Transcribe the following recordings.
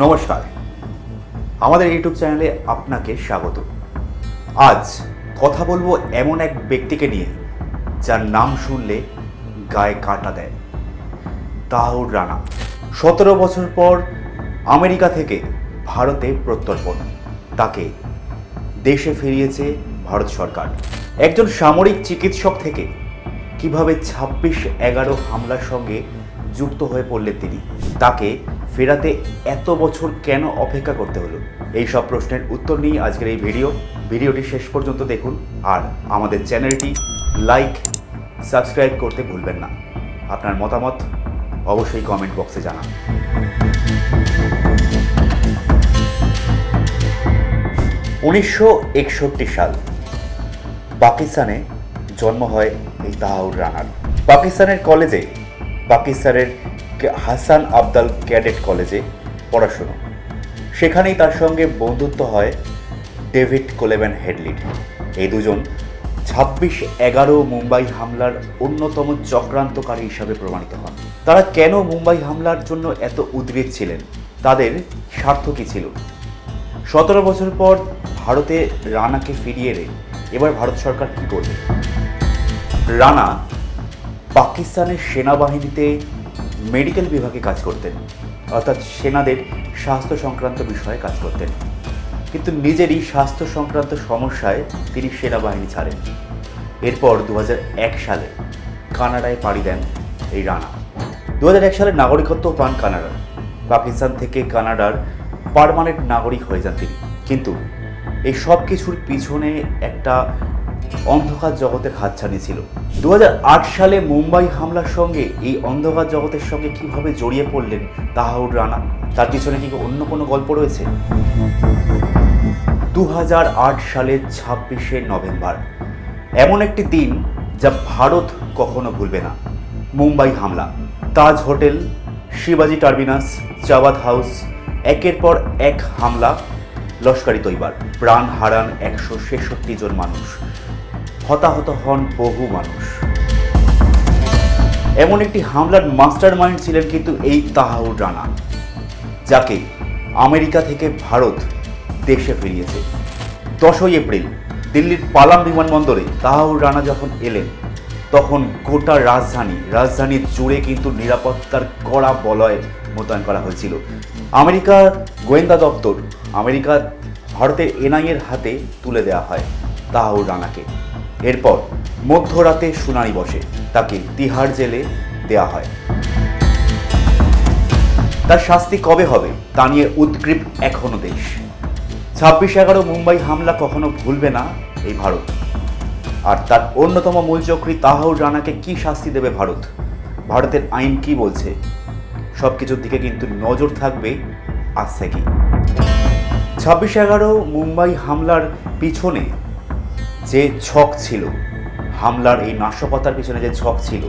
নমস্কার, আমাদের ইউটিউব চ্যানেলে আপনাকে স্বাগত। আজ কথা বলবো এমন এক ব্যক্তিকে নিয়ে যার নাম শুনলে গায়ে কাঁটা দেয়। তাহাউর রানা 17 বছর পর আমেরিকা থেকে ভারতে প্রত্যর্পণ। তাকে দেশে ফিরিয়েছে ভারত সরকার। একজন সামরিক চিকিৎসক থেকে কিভাবে 26/11 হামলার সঙ্গে যুক্ত হয়ে পড়লেন তিনি, তাকে ফেরাতে এত বছর কেন অপেক্ষা করতে হলো, এই সব প্রশ্নের উত্তর নিয়ে আজকের এই ভিডিওটি শেষ পর্যন্ত দেখুন। আর আমাদের চ্যানেলটি লাইক সাবস্ক্রাইব করতে ভুলবেন না। আপনার মতামত অবশ্যই কমেন্ট বক্সে জানান। 1961 সাল পাকিস্তানে জন্ম হয় এই তাহাউর রানার। পাকিস্তানের হাসান আবদাল ক্যাডেট কলেজে পড়াশুনো। সেখানেই তার সঙ্গে বন্ধুত্ব হয় ডেভিড কোলেম্যান হেডলির। এই দুজন 26/11 মুম্বাই হামলার অন্যতম চক্রান্তকারী হিসাবে প্রমাণিত হন। তারা কেন মুম্বাই হামলার জন্য এত উদ্গ্রীব ছিলেন, তাদের স্বার্থ কী ছিল? 17 বছর পর ভারতে রানাকে ফিরিয়ে এনে এবার ভারত সরকার কী করবে? রানা পাকিস্তানের সেনাবাহিনীতে মেডিকেল বিভাগে কাজ করতেন, অর্থাৎ সেনাদের স্বাস্থ্য সংক্রান্ত বিষয়ে কাজ করতেন। কিন্তু নিজেরই স্বাস্থ্য সংক্রান্ত সমস্যায় তিনি সেনাবাহিনী ছাড়েন। এরপর 2001 সালে কানাডায় পাড়ি দেন এই রানা। 2001 সালে নাগরিকত্ব পান কানাডার। পাকিস্তান থেকে কানাডার পার্মানেন্ট নাগরিক হয়ে যান তিনি। কিন্তু এই সব কিছুর পিছনে একটা অন্ধকার জগতের হাতছানি ছিল। 2008 সালে মুম্বাই হামলার সঙ্গে এই অন্ধকার জগতের সঙ্গে কিভাবে জড়িয়ে পড়লেন তাহাউর রানা, তার পিছনে কি অন্য কোনো গল্প রয়েছে? 2008 সালের 26শে নভেম্বর, এমন একটি দিন যা ভারত কখনো ভুলবে না। মুম্বাই হামলা, তাজ হোটেল, শিবাজি টার্মিনাস, চাওয়াত হাউস, একের পর এক হামলা, লস্করি তৈবার, প্রাণ হারান 166 জন মানুষ, হতাহত হন বহু মানুষ। এমন একটি হামলার মাস্টার মাইন্ড ছিলেন কিন্তু এই তাহাউর রানা, যাকে আমেরিকা থেকে ভারত দেশে ফিরিয়েছে। 10ই এপ্রিল দিল্লির পালাম বিমানবন্দরে তাহাউর রানা যখন এলেন, তখন গোটা রাজধানী জুড়ে কিন্তু নিরাপত্তার কড়া বলয় মোতায়েন করা হয়েছিল। আমেরিকার গোয়েন্দা দপ্তর, ভারতের এনআইএর হাতে তুলে দেওয়া হয় তাহাউর রানাকে। এরপর মধ্যরাতে শুনানি বসে, তাকে তিহার জেলে দেওয়া হয়। তার শাস্তি কবে হবে তা নিয়ে উদ্গ্রীব এখনো দেশ। 26/11 মুম্বাই হামলা কখনো ভুলবে না এই ভারত। আর তার অন্যতম মূল চক্রী তাহাউর রানাকে কি শাস্তি দেবে ভারত, ভারতের আইন কি বলছে, সব কিছুর দিকে কিন্তু নজর থাকবে আজ থেকে। 26/11 মুম্বাই হামলার পিছনে যে ছক ছিল, হামলার এই নাশকতার পিছনে যে ছক ছিল,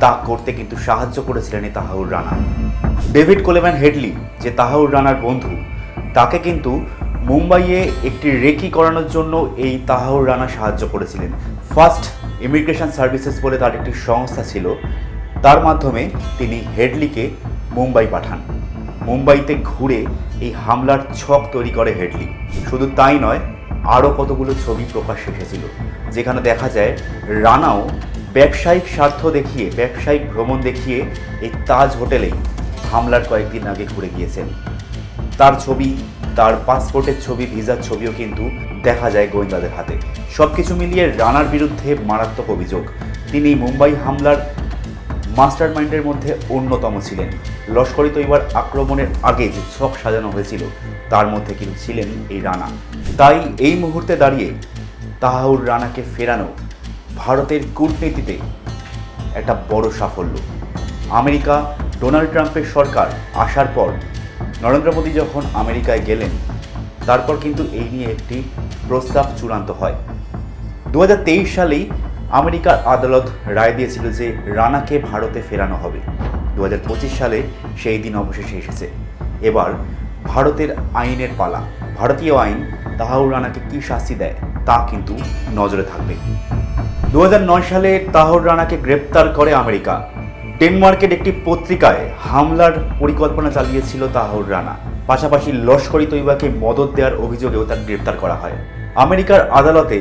তা করতে কিন্তু সাহায্য করেছিলেন এই তাহাউর রানা। ডেভিড কোলেম্যান হেডলি, যে তাহাউর রানার বন্ধু, তাকে কিন্তু মুম্বাইয়ে একটি রেকি করানোর জন্য এই তাহাউর রানা সাহায্য করেছিলেন। ফার্স্ট ইমিগ্রেশন সার্ভিসেস বলে তার একটি সংস্থা ছিল, তার মাধ্যমে তিনি হেডলিকে মুম্বাই পাঠান। মুম্বাইতে ঘুরে এই হামলার ছক তৈরি করে হেডলি। শুধু তাই নয়, আরও কতগুলো ছবি প্রকাশ্যে এসেছিল, যেখানে দেখা যায় রানাও ব্যবসায়িক স্বার্থ দেখিয়ে, ব্যবসায়িক ভ্রমণ দেখিয়ে এই তাজ হোটেলেই হামলার কয়েকদিন আগে ঘুরে গিয়েছেন। তার ছবি, তার পাসপোর্টের ছবি, ভিসার ছবিও কিন্তু দেখা যায় গোয়েন্দাদের হাতে। সব কিছু মিলিয়ে রানার বিরুদ্ধে মারাত্মক অভিযোগ। তিনি মুম্বাই হামলার মাস্টার মাইন্ডের মধ্যে অন্যতম ছিলেন। লস্করি তৈবার আক্রমণের আগে যে ছক সাজানো হয়েছিল, তার মধ্যে কিন্তু ছিলেন এই রানা। তাই এই মুহূর্তে দাঁড়িয়ে তাহাউর রানাকে ফেরানো ভারতের কূটনীতিতে একটা বড় সাফল্য। আমেরিকা, ডোনাল্ড ট্রাম্পের সরকার আসার পর, নরেন্দ্র মোদী যখন আমেরিকায় গেলেন, তারপর কিন্তু এই নিয়ে একটি প্রস্তাব চূড়ান্ত হয়। 2023 সালেই আমেরিকার আদালত রায় দিয়েছিল যে রানাকে ভারতে ফেরানো হবে। 2025 সালে সেই দিন অবশেষে এসেছে। এবার ভারতের আইনের পালা। ভারতীয় আইন তাহাউর রানাকে কী শাস্তি দেয় তা কিন্তু নজরে থাকবে। 2009 সালে তাহাউর রানাকে গ্রেপ্তার করে আমেরিকা। ডেনমার্কের একটি পত্রিকায় হামলার পরিকল্পনা চালিয়েছিল তাহাউর রানা। পাশাপাশি লস্কর-ই তৈবাকে মদদ দেওয়ার অভিযোগেও তাকে গ্রেপ্তার করা হয়। আমেরিকার আদালতে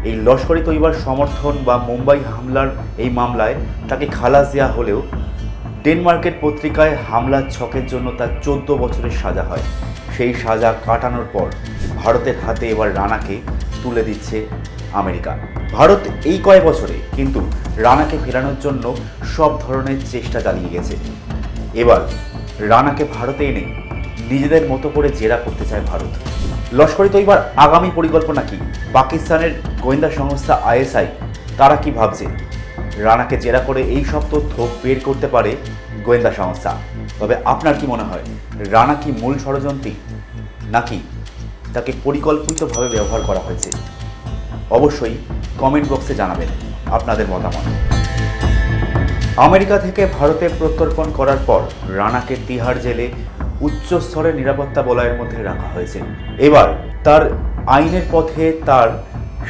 এই লস্কর-ই তৈবার সমর্থন বা মুম্বাই হামলার এই মামলায় তাকে খালাস দেওয়া হলেও ডেনমার্কের পত্রিকায় হামলার ছকের জন্য তার 14 বছরের সাজা হয়। সেই সাজা কাটানোর পর ভারতের হাতে এবার রানাকে তুলে দিচ্ছে আমেরিকা। ভারত এই কয়েক বছরে কিন্তু রানাকে ফেরানোর জন্য সব ধরনের চেষ্টা চালিয়ে গেছে। এবার রানাকে ভারতে এনে নিজেদের মতো করে জেরা করতে চায় ভারত। লস্কর-ই তৈবার আগামী পরিকল্পনা কি? পাকিস্তানের গোয়েন্দা সংস্থা ISI তারা কি ভাবছে? রানাকে জেরা করে এই সব তথ্য বের করতে পারে গোয়েন্দা সংস্থা। তবে আপনার কি মনে হয়, রানা কি মূল ষড়যন্ত্রী, নাকি তাকে পরিকল্পিতভাবে ব্যবহার করা হয়েছে? অবশ্যই কমেন্ট বক্সে জানাবেন আপনাদের মতামত। আমেরিকা থেকে ভারতে প্রত্যর্পণ করার পর রানাকে তিহার জেলে উচ্চ স্তরের নিরাপত্তা বলয়ের মধ্যে রাখা হয়েছে। এবার তার আইনের পথে তার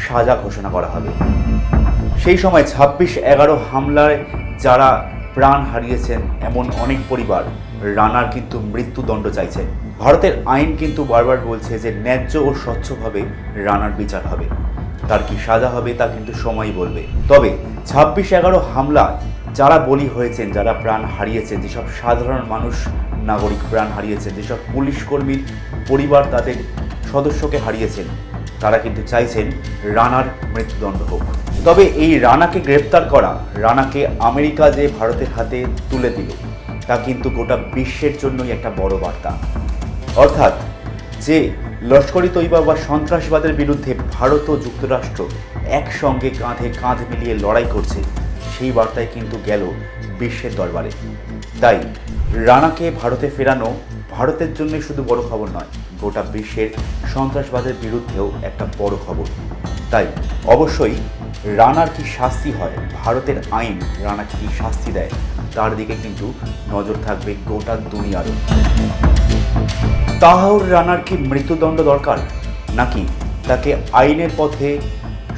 সাজা ঘোষণা করা হবে। সেই সময় 26/11 হামলায় যারা প্রাণ হারিয়েছেন এমন অনেক পরিবার রানার কিন্তু মৃত্যুদণ্ড চাইছে। ভারতের আইন কিন্তু বারবার বলছে যে ন্যায্য ও স্বচ্ছভাবে রানার বিচার হবে। তার কি সাজা হবে তা কিন্তু সময়ই বলবে। তবে 26/11 হামলায় যারা বলি হয়েছেন, যারা প্রাণ হারিয়েছেন, যেসব সাধারণ মানুষ নাগরিক প্রাণ হারিয়েছেন, যেসব পুলিশ কর্মীর পরিবার তাদের সদস্যকে হারিয়েছেন, তারা কিন্তু চাইছেন রানার মৃত্যুদণ্ড হোক। তবে এই রানাকে গ্রেপ্তার করা, রানাকে আমেরিকা যে ভারতের হাতে তুলে দিল, তা কিন্তু গোটা বিশ্বের জন্যই একটা বড় বার্তা। অর্থাৎ যে লস্কর-ই তৈবা বা সন্ত্রাসবাদের বিরুদ্ধে ভারত ও যুক্তরাষ্ট্র একসঙ্গে কাঁধে কাঁধ মিলিয়ে লড়াই করছে, সেই বার্তায় কিন্তু গেল বিশ্বের দরবারে। তাই রানাকে ভারতে ফেরানো ভারতের জন্য শুধু বড় খবর নয়, গোটা বিশ্বের সন্ত্রাসবাদের বিরুদ্ধেও একটা বড় খবর। তাই অবশ্যই রানার কি শাস্তি হয়, ভারতের আইন রানাকে কি শাস্তি দেয়, তার দিকে কিন্তু নজর থাকবে গোটা দুনিয়ারও। তাহাউর রানার কি মৃত্যুদণ্ড দরকার, নাকি তাকে আইনের পথে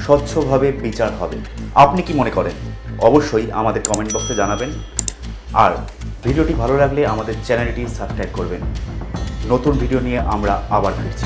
স্বচ্ছভাবে বিচার হবে? আপনি কি মনে করেন? অবশ্যই আমাদের কমেন্ট বক্সে জানাবেন। আর ভিডিওটি ভালো লাগলে আমাদের চ্যানেলটি সাবস্ক্রাইব করবেন। নতুন ভিডিও নিয়ে আমরা আবার ফিরছি।